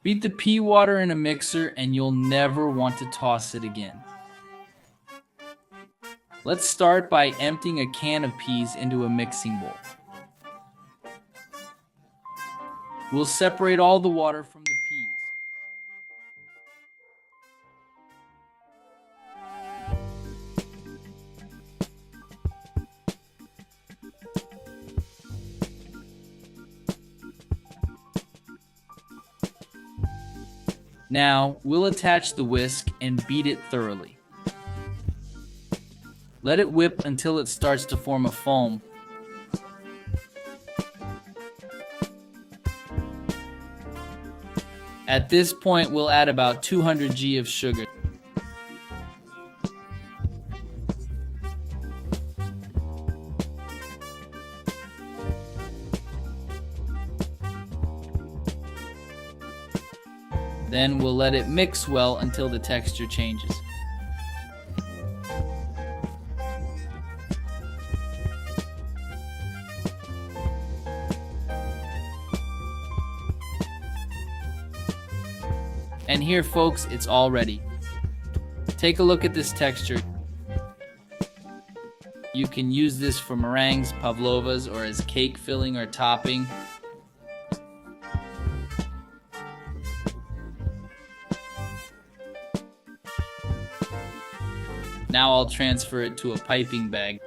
Beat the pea water in a mixer and you'll never want to toss it again. Let's start by emptying a can of peas into a mixing bowl. We'll separate all the water from the peas. Now, we'll attach the whisk and beat it thoroughly. Let it whip until it starts to form a foam. At this point, we'll add about 200 g of sugar. Then we'll let it mix well until the texture changes. And here, folks, it's all ready. Take a look at this texture. You can use this for meringues, pavlovas, or as cake filling or topping. Now I'll transfer it to a piping bag.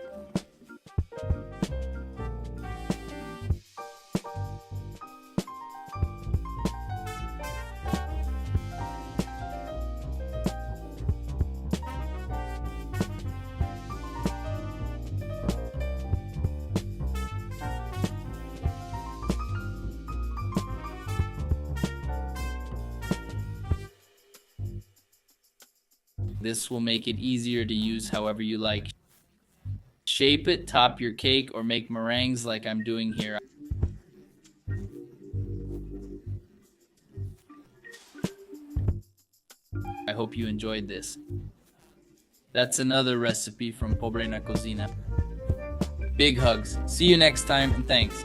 This will make it easier to use however you like. Shape it, top your cake, or make meringues like I'm doing here. I hope you enjoyed this. That's another recipe from Pobre na Cocina. Big hugs. See you next time, and thanks.